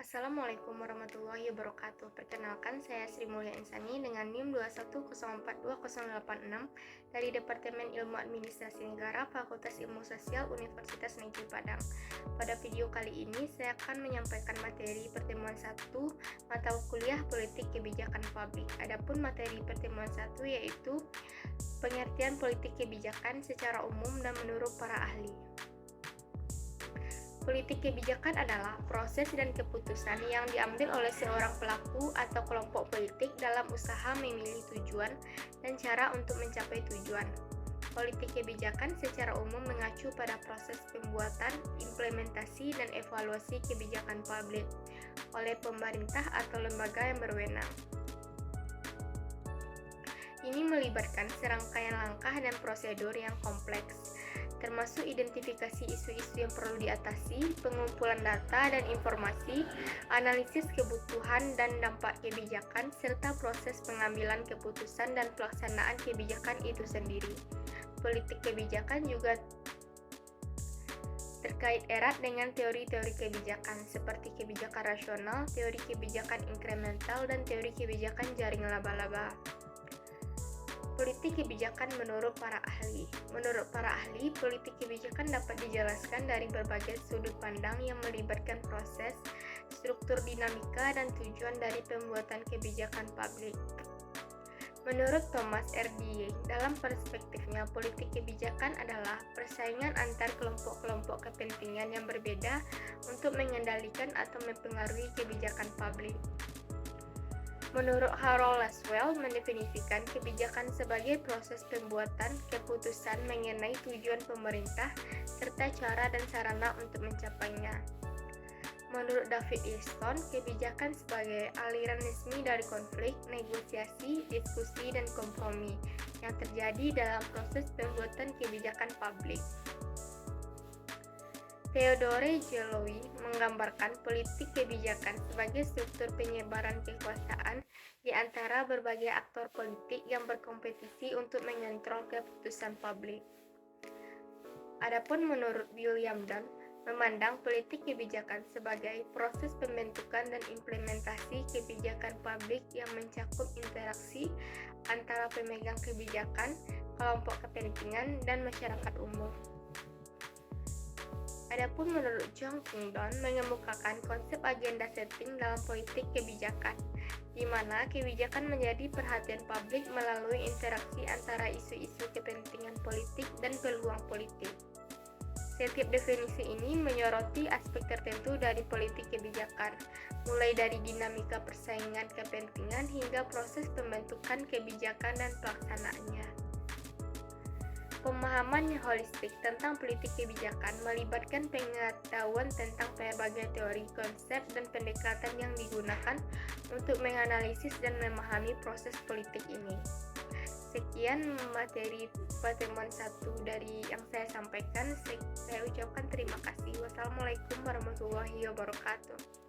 Assalamualaikum warahmatullahi wabarakatuh. Perkenalkan, saya Sri Mulia Insani dengan NIM 210428086 dari Departemen Ilmu Administrasi Negara Fakultas Ilmu Sosial Universitas Negeri Padang. Pada video kali ini, saya akan menyampaikan materi pertemuan 1 mata kuliah Politik Kebijakan Publik. Adapun materi pertemuan 1 yaitu pengertian politik kebijakan secara umum dan menurut para ahli. Politik kebijakan adalah proses dan keputusan yang diambil oleh seorang pelaku atau kelompok politik dalam usaha memilih tujuan dan cara untuk mencapai tujuan. Politik kebijakan secara umum mengacu pada proses pembuatan, implementasi, dan evaluasi kebijakan publik oleh pemerintah atau lembaga yang berwenang. Ini melibatkan serangkaian langkah dan prosedur yang kompleks, termasuk identifikasi isu-isu yang perlu diatasi, pengumpulan data dan informasi, analisis kebutuhan dan dampak kebijakan, serta proses pengambilan keputusan dan pelaksanaan kebijakan itu sendiri. Politik kebijakan juga terkait erat dengan teori-teori kebijakan, seperti kebijakan rasional, teori kebijakan inkremental, dan teori kebijakan jaring laba-laba. Politik kebijakan menurut para ahli. Menurut para ahli, politik kebijakan dapat dijelaskan dari berbagai sudut pandang yang melibatkan proses, struktur dinamika, dan tujuan dari pembuatan kebijakan publik. Menurut Thomas R. Dye, dalam perspektifnya, politik kebijakan adalah persaingan antar kelompok-kelompok kepentingan yang berbeda untuk mengendalikan atau mempengaruhi kebijakan publik. Menurut Harold Laswell, mendefinisikan kebijakan sebagai proses pembuatan keputusan mengenai tujuan pemerintah serta cara dan sarana untuk mencapainya. Menurut David Easton, kebijakan sebagai aliran resmi dari konflik, negosiasi, diskusi, dan kompromi yang terjadi dalam proses pembuatan kebijakan publik. Theodore Jelowy menggambarkan politik kebijakan sebagai struktur penyebaran kekuasaan di antara berbagai aktor politik yang berkompetisi untuk mengontrol keputusan publik. Adapun menurut William Dunn, memandang politik kebijakan sebagai proses pembentukan dan implementasi kebijakan publik yang mencakup interaksi antara pemegang kebijakan, kelompok kepentingan, dan masyarakat umum. Adapun menurut Jung Kingdon mengemukakan konsep agenda setting dalam politik kebijakan, di mana kebijakan menjadi perhatian publik melalui interaksi antara isu-isu kepentingan politik dan peluang politik. Setiap definisi ini menyoroti aspek tertentu dari politik kebijakan, mulai dari dinamika persaingan kepentingan hingga proses pembentukan kebijakan dan pelaksanaannya. Pemahaman yang holistik tentang politik kebijakan melibatkan pengetahuan tentang berbagai teori, konsep, dan pendekatan yang digunakan untuk menganalisis dan memahami proses politik ini. Sekian materi pertemuan 1 dari yang saya sampaikan. Saya ucapkan terima kasih. Wassalamualaikum warahmatullahi wabarakatuh.